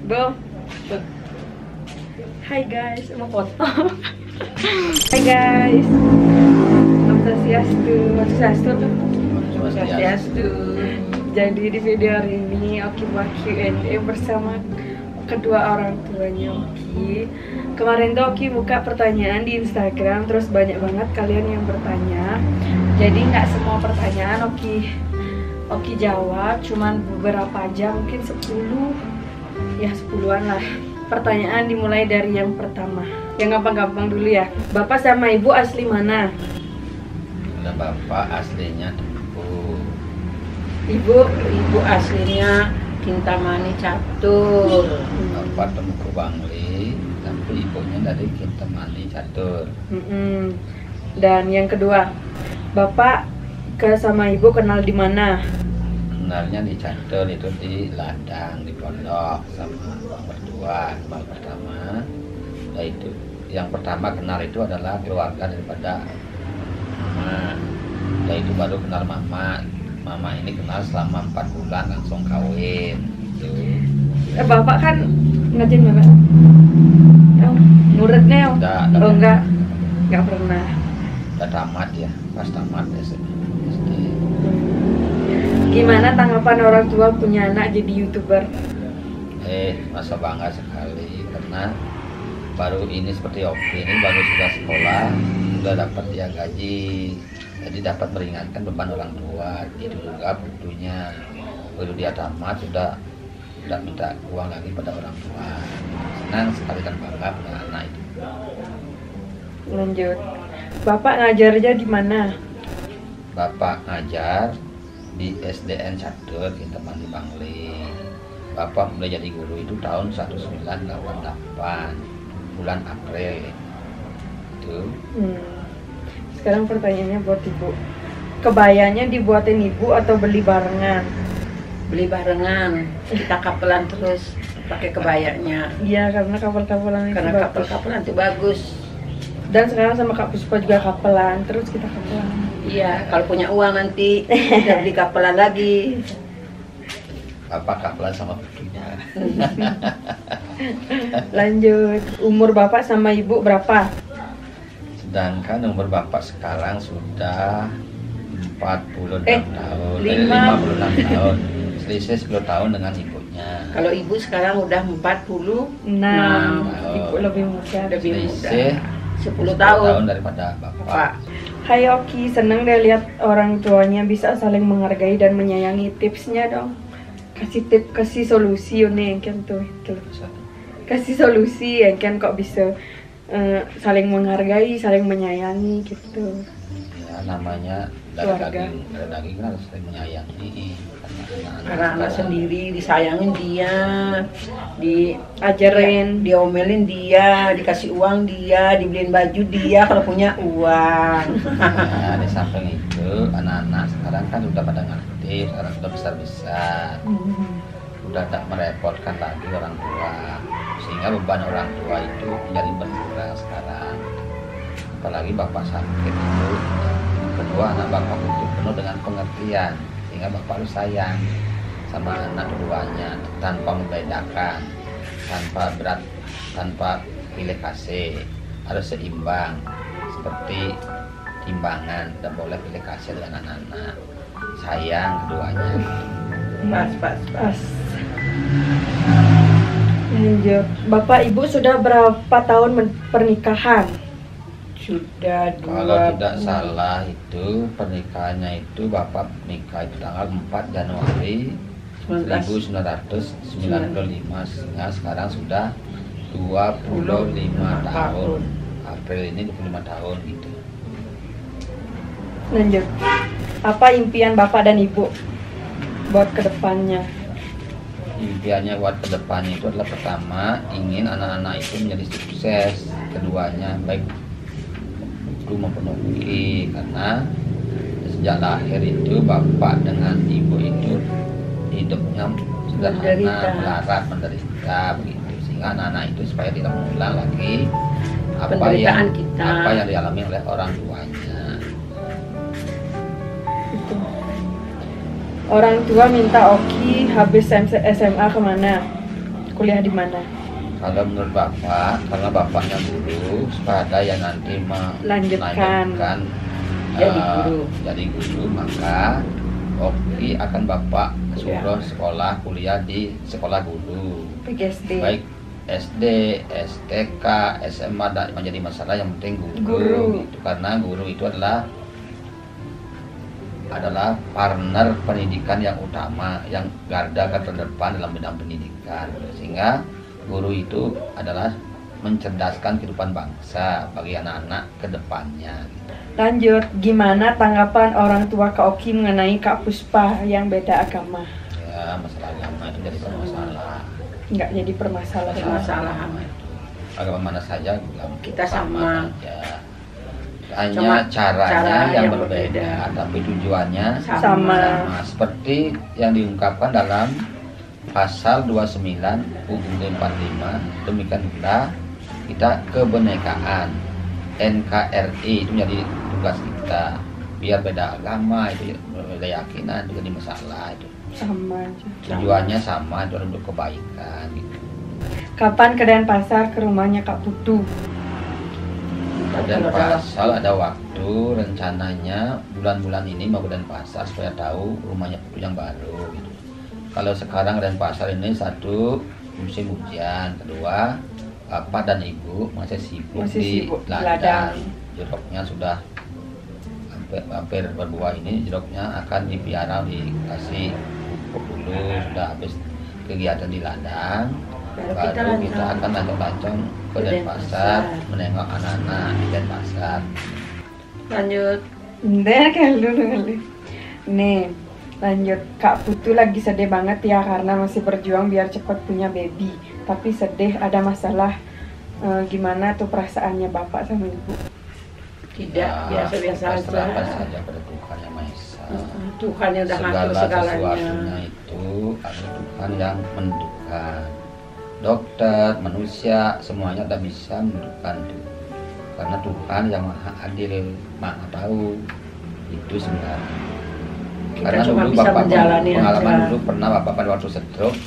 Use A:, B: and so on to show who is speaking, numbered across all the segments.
A: Go. Hai guys, mau foto. Hai guys. Om Swastiastu. Swastiastu. Jadi di video hari ini Oki buat Q&A bersama kedua orang tuanya Oki. Kemarin tuh Oki buka pertanyaan di Instagram, terus banyak banget kalian yang bertanya. Jadi nggak semua pertanyaan Oki jawab, cuman beberapa aja, mungkin 10-an lah. Pertanyaan dimulai dari yang pertama. Yang gampang-gampang dulu ya. Bapak sama ibu asli mana?
B: Bapak aslinya Tempu.
A: Ibu
C: aslinya Kintamani Catur.
B: Bapak Tempu Bangli, tapi ibunya dari Kintamani Catur.
A: Dan yang kedua, Bapak sama ibu kenal di mana?
B: Kenalnya di Catur, itu di ladang, di pondok sama mertua. Yang pertama, yaitu yang pertama kenal itu adalah keluarga daripada mama. Yaitu baru kenal mama. Mama ini kenal selama 4 bulan langsung kawin. Gitu.
A: Bapak kan ngajin ya, Pak? Muridnya? Enggak pernah.
B: Udah tamat ya, pas tamat SD.
A: Gimana tanggapan orang tua punya anak jadi YouTuber?
B: Masa bangga sekali karena baru ini seperti Oki ini baru sudah sekolah, sudah dapat dia gaji, jadi dapat meringankan beban orang tua. Itu juga tentunya baru dia tamat sudah tidak minta uang lagi pada orang tua. Senang sekali dan bangga punya anak itu.
A: Lanjut, Bapak ngajarnya di mana?
B: Bapak ngajar di SDN Catur, Kintamani Bangli. Bapak mulai jadi guru itu tahun 1988 bulan April itu.
A: Sekarang pertanyaannya buat ibu. Kebayanya dibuatin ibu atau beli barengan?
C: Beli barengan. Kita kapelan terus pakai kebayanya.
A: Iya, karena kapel-kapelan itu bagus.
C: Kapel-kapelan itu bagus.
A: Dan sekarang sama Kak Puspa juga kapelan, terus kita kapelan.
C: Iya, kalau punya uang nanti kita beli kapelan lagi.
B: Bapak kapelan sama putrinya.
A: Lanjut, umur Bapak sama Ibu berapa?
B: Sedangkan umur Bapak sekarang sudah 46 tahun. 56 tahun. Selisih 10 tahun dengan ibunya.
C: Kalau ibu sekarang udah 46.
A: Ibu lebih muda.
B: Selisih
C: 10 tahun
B: daripada Bapak.
A: Hai Oki, seneng deh lihat orang tuanya bisa saling menghargai dan menyayangi. Tipsnya dong. Kasih solusi nih kan tuh itu. Kasih solusi ya kan kok bisa saling menghargai, saling menyayangi gitu.
B: Ya namanya dari daging kan harus saling menyayangi.
C: Karena anak sendiri disayangin dia,
A: diajarin,
C: diomelin dia, dikasih uang dia, dibeliin baju dia kalau punya uang.
B: Nah, di samping itu anak-anak sekarang kan udah pada ngerti, sekarang sudah besar-besar, udah tak merepotkan lagi orang tua, sehingga beban orang tua itu menjadi berkurang sekarang. Apalagi bapak sakit itu, kedua anak bapak itu penuh dengan pengertian, sehingga bapak harus sayang sama anak keduanya tanpa membedakan, tanpa berat, tanpa pilih kasih, harus seimbang seperti timbangan, tidak boleh pilih kasih dengan anak-anak, sayang keduanya.
A: Pas. Lanjut, Bapak Ibu sudah berapa tahun pernikahan?
C: Sudah 2
B: Kalau tidak salah itu pernikahannya itu Bapak nikah itu tanggal 4 Januari 1995, sehingga sekarang sudah 25 tahun. April ini 25 tahun gitu.
A: Lanjut, apa impian Bapak dan Ibu buat kedepannya?
B: Impiannya buat kedepannya itu adalah pertama ingin anak-anak itu menjadi sukses, keduanya baik guru maupun Oki, karena sejak lahir itu bapak dengan ibu itu hidupnya sederhana, melarat, menderita begitu, sehingga anak-anak itu supaya tidak mengulang lagi apa yang dialami oleh orang tuanya.
A: Orang tua minta Oki habis SMA kemana? kuliah di mana?
B: Kalau menurut Bapak, karena Bapaknya guru, supaya yang nanti
A: Lanjutkan.
B: jadi guru, maka Oki akan Bapak suruh sekolah kuliah di sekolah guru.
A: PGSD.
B: Baik SD, STK, SMA, tidak menjadi masalah, yang penting guru. Gitu. Karena guru itu adalah partner pendidikan yang utama, yang garda terdepan dalam bidang pendidikan. Sehingga guru itu adalah mencerdaskan kehidupan bangsa bagi anak-anak ke depannya.
A: Lanjut, gimana tanggapan orang tua Kak Oki mengenai Kak Puspa yang beda agama?
B: Ya, masalah agama itu jadi permasalahan.
A: Nggak jadi permasalahan.
B: Agama mana saja
C: kita sama.
B: Saja. Hanya caranya yang berbeda, tapi tujuannya
A: sama.
B: Seperti yang diungkapkan dalam pasal 29 UUD 45, demikian pula kita kebenekaan NKRI itu menjadi tugas kita. Biar beda agama, itu beda keyakinan, itu jadi masalah itu.
A: Sama aja.
B: Tujuannya sama, itu untuk kebaikan gitu.
A: Kapan ke Denpasar ke rumahnya Kak Putu?
B: Denpasar ada waktu, rencananya bulan-bulan ini mau ke Denpasar supaya tahu rumahnya Putu yang baru gitu. Kalau sekarang Denpasar ini satu musim hujan, kedua Bapak dan Ibu masih sibuk di ladang. Jeruknya sudah hampir berbuah ini, jeruknya akan dipiara, dikasih pupuk dulu, sudah habis kegiatan di ladang. Baru kita akan lancong-lancong ke Denpasar menengok anak-anak di Denpasar.
C: Lanjut.
A: Kali. Nih, lanjut. Kak Putu lagi sedih banget ya karena masih berjuang biar cepat punya baby. Tapi sedih, ada masalah. Gimana tuh perasaannya Bapak sama Ibu?
C: Tidak, biasa-biasa
B: saja pada Tuhan yang Maha Esa.
C: Tuhan yang udah ngatur segalanya.
B: Sesuatunya itu adalah Tuhan yang menentukan. Dokter, manusia, semuanya tidak bisa menentukan itu. Karena Tuhan yang Maha Adil, Maha Tahu. Itu sebenarnya. Karena
C: cuma
B: dulu
C: bisa
B: Bapak pengalaman
C: aja.
B: dulu pernah Bapak pada waktu stroke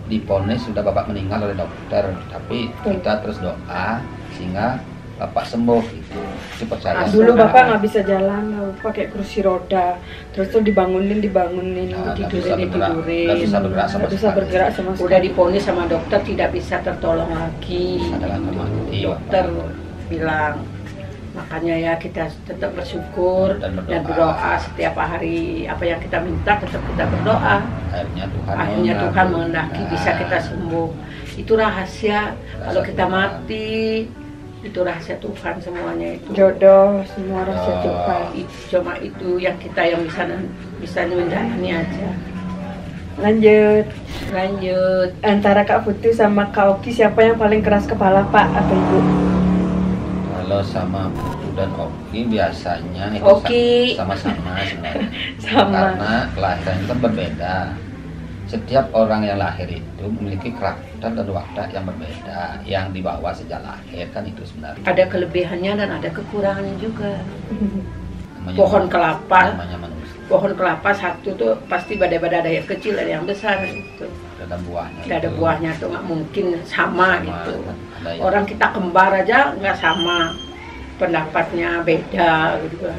B: diponis sudah Bapak meninggal oleh dokter, tapi kita terus doa sehingga Bapak sembuh gitu. Itu percaya.
A: Dulu Bapak nggak bisa jalan, pakai kursi roda, terus tuh dibangunin, tidurin.
B: Nggak bisa bergerak sama sekali.
C: Udah diponis sama dokter tidak bisa tertolong lagi. Dokter bilang, makanya ya kita tetap bersyukur dan berdoa setiap hari. Apa yang kita minta tetap kita berdoa. Akhirnya Tuhan mengendaki bisa kita sembuh. Itu rahasia. Kalau kita mati, itu rahasia Tuhan semuanya itu.
A: Jodoh, semua rahasia Tuhan.
C: Cuma itu yang kita yang bisa menjalani aja.
A: Lanjut. Antara Kak Putu sama Kak Oki siapa yang paling keras kepala, Pak atau Ibu?
B: Kalau sama Putu dan Oki biasanya itu sama-sama sebenarnya. Karena kelahiran itu kan berbeda. Setiap orang yang lahir itu memiliki karakter dan watak yang berbeda, yang dibawa sejak lahir kan itu sebenarnya.
C: Ada kelebihannya dan ada kekurangannya juga. Pohon kelapa, pohon kelapa satu tuh pasti badai-badai ada yang kecil, ada yang besar gitu.
B: Ada buahnya.
C: Ada buahnya tuh nggak mungkin sama gitu. Orang kita kembar aja nggak sama, pendapatnya beda gitu.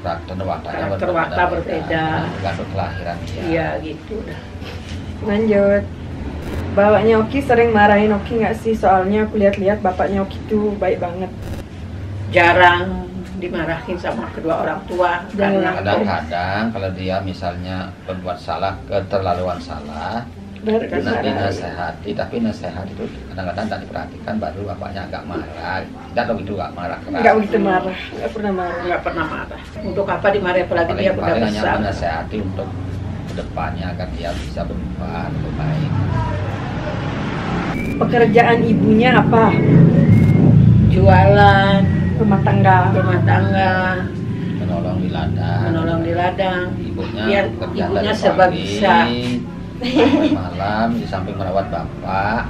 B: Karakter watak
C: berbeda.
B: Tergantung kelahiran dia.
C: Iya gitu.
A: Lanjut. Bapaknya Oki sering marahin Oki nggak sih? Soalnya aku lihat-lihat bapaknya Oki tuh baik banget.
C: Jarang dimarahin sama kedua orang tua.
B: Kadang-kadang kalau dia misalnya berbuat salah, keterlaluan salah, karena dinasehati, tapi nasihat itu kadang-kadang tak diperhatikan, baru bapaknya agak marah. Tidak tahu itu, nggak marah keras.
A: Nggak begitu marah, nggak pernah marah.
C: Untuk apa dimarahi, apalagi dia udah besar.
B: Hanya menasehati untuk kedepannya agar dia bisa berubah lebih baik.
A: Pekerjaan ibunya apa?
C: Jualan,
A: rumah tangga,
B: menolong di ladang.
C: Ibunya serba bisa.
B: Sampai malam, di samping merawat bapak,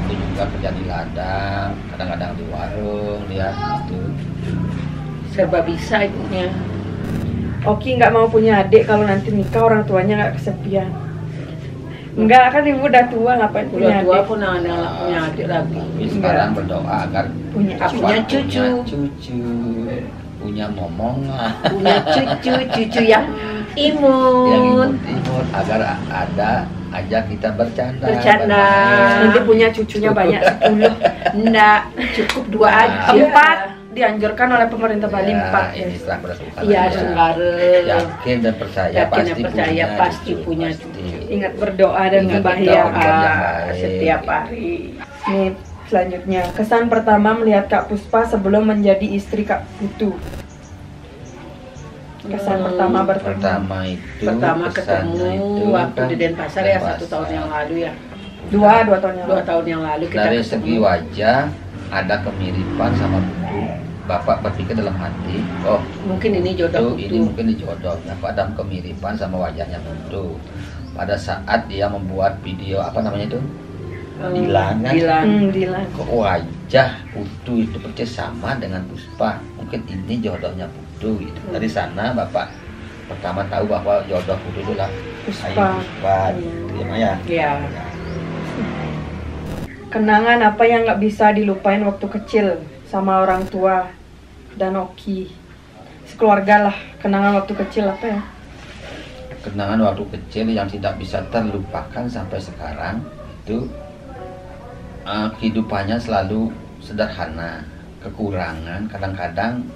B: itu juga kerja di ladang, kadang-kadang di warung, dia itu
C: serba bisa ibunya.
A: Oki nggak mau punya adik kalau nanti nikah orang tuanya nggak kesepian. Enggak, kan ibu udah tua, ngapain punya
C: Udah tua
A: adik?
C: pun anak punya adik lagi.
B: Tapi sekarang berdoa agar
A: Punya
C: Punya cucu.
B: punya momongan,
C: Punya cucu yang
B: yang
C: imun.
B: imut agar ada aja kita bercanda.
C: Bercanda.
A: Nanti punya cucunya banyak 10.
C: Enggak, cukup 2 aja.
A: 4 dianjurkan oleh pemerintah Bali 4
B: Ini setelah berasukan.
C: Iya, Sunggara.
B: Yakin dan percaya
C: Yakin dan percaya pasti punya
B: pasti.
A: Ingat berdoa dan
B: Ingat
A: membahagia
B: berdoa. yang baik.
C: Setiap hari.
A: Nih selanjutnya, kesan pertama melihat Kak Puspa sebelum menjadi istri Kak Putu. Kesan pertama bertemu.
C: Pertama
B: kesannya
C: ketemu waktu
B: kan
C: di Denpasar ya 1 tahun yang lalu ya.
A: 2 tahun yang
C: 2
A: lalu.
C: tahun yang lalu kita
B: Dari
C: ketemu.
B: segi wajah ada kemiripan sama Putu. Bapak berpikir dalam hati, oh
C: Mungkin ini jodoh
B: ini
C: Putu.
B: mungkin dijodohnya Pak, ada kemiripan sama wajahnya Putu. Pada saat dia membuat video apa namanya itu, Dilan kan?
A: Dilan.
B: kok wajah Putu itu persis sama dengan Puspa, mungkin ini jodohnya Putu gitu. Dari sana Bapak pertama tahu bahwa jodoh Putu itu lah
A: Puspa.
B: Ayu Puspa gitu ya Maya.
C: Iya.
A: Kenangan apa yang nggak bisa dilupain waktu kecil sama orang tua dan Oki? Sekeluarga lah, kenangan waktu kecil apa ya?
B: Kenangan waktu kecil yang tidak bisa terlupakan sampai sekarang itu kehidupannya selalu sederhana, kekurangan, kadang-kadang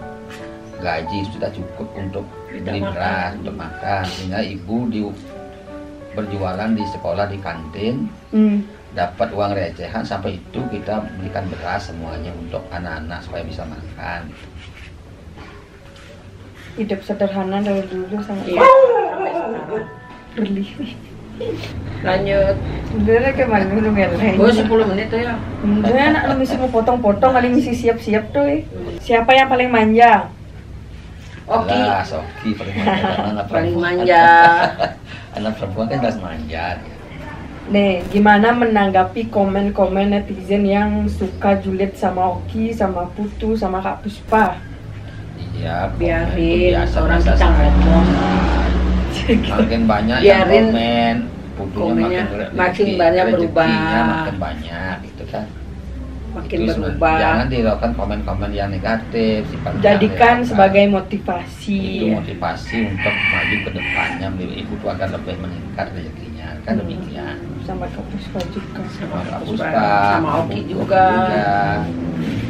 B: gaji sudah cukup untuk beli beras, untuk makan, sehingga ibu berjualan di sekolah di kantin, dapat uang recehan, sampai itu kita belikan beras semuanya untuk anak-anak supaya bisa makan.
A: Hidup sederhana dari dulu sangat
C: Iya, sampai sekarang.
A: berlimpah.
C: Lanjut.
A: Sebenarnya kayak mana dulu
C: Gue 10 menit tuh ya.
A: Udah anak lu mesti mau potong-potong kali mesti siap-siap tuh. Siapa yang paling manja?
C: Oki.
B: Jelas, Oki paling manja. Anak
C: Paling
B: perempuan.
C: manja.
B: Anak perempuan kan jelas manja.
A: Nih, gimana menanggapi komen-komen netizen yang suka julid sama Oki, sama Putu, sama Kak Puspa?
B: Iya, komen
C: Biarin
B: itu biasa,
C: orang
B: biasa
C: kita
B: saja.
C: ngomong.
B: Makin banyak
C: Biarin
B: yang komen, putunya
C: komennya
B: makin
C: makin banyak berubah.
B: makin banyak gitu kan.
C: Makin
B: Itu
C: berubah.
B: Jangan dilakukan komen-komen yang negatif, sifatnya
A: Jadikan
B: negatif.
A: sebagai motivasi.
B: Itu motivasi untuk maju ke depannya, ibu tuh agar lebih meningkat rezekinya kan demikian.
A: Sama Kak Puspa juga.
C: Sama
B: Kak
C: Puspa,
B: Puspa,
C: sama Oki juga.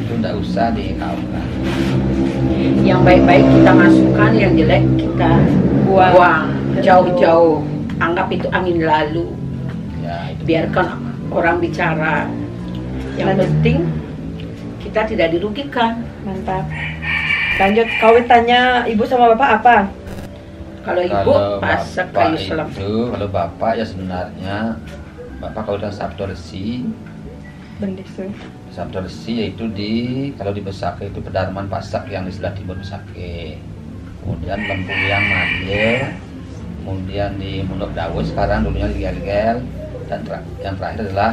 B: itu tidak usah dikaukan.
C: Yang baik-baik kita masukkan, yang jelek kita buang jauh-jauh. Anggap itu angin lalu.
B: Ya, itu
C: Biarkan orang bicara. Yang penting kita tidak dirugikan.
A: Mantap. Lanjut, kawitannya ibu sama bapak apa?
C: Kalau ibu
B: Kalau
C: masak
B: bapak
C: kayu selam.
B: itu, kalau bapak ya sebenarnya bapak kalau udah Sabtu Resi,
A: Bendesu.
B: Sabtu Resi yaitu kalau di Besake itu Pedarman Pasak yang di sebelah timur Besake. Kemudian Lempuyang Madya, kemudian di Mundok Dawu sekarang dulunya di Gel-Gel, dan yang terakhir adalah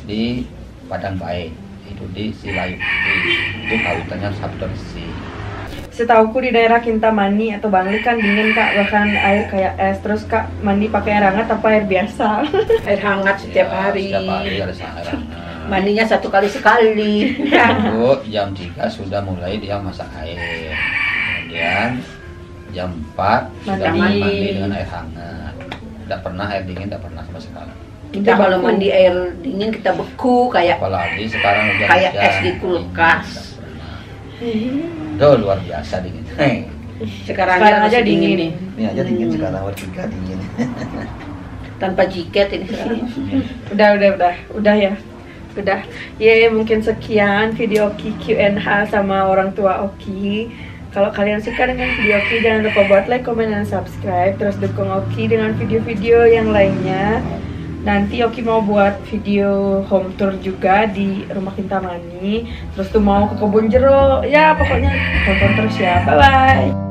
B: di Padang Baik, itu di Silayu. Itu kawitannya Sabtu Resi.
A: Setauku di daerah Kintamani atau Bangli kan dingin Kak, bahkan air kayak es. Terus Kak mandi pakai air hangat apa air biasa?
C: Air hangat setiap
B: Ya,
C: hari.
B: Setiap hari ada air hangat.
C: Mandinya 1 kali sekali.
B: Lalu jam 3 sudah mulai dia masak air. Kemudian jam 4 sudah
A: Mandi.
B: mandi dengan air hangat. Tidak pernah air dingin, tidak pernah sama sekali.
C: Kita kalau mandi air dingin kita beku kayak
B: Apalagi sekarang hujan
C: kayak es di kulkas.
B: Tuh luar biasa dingin.
C: Sekarang
A: Aja
C: masih
A: dingin.
C: nih.
B: Ini aja dingin sekarang bertiga dingin.
C: Tanpa jaket ini sekarang.
A: Udah ya. Udah. Ya mungkin sekian video Oki Q&A sama orang tua Oki. Kalau kalian suka dengan video Oki, jangan lupa buat like, komen, dan subscribe. Terus dukung Oki dengan video-video yang lainnya. Nanti Oki mau buat video home tour juga di rumah Kintamani. Terus tuh mau ke kebun jeruk. Ya pokoknya tonton terus ya. Bye-bye.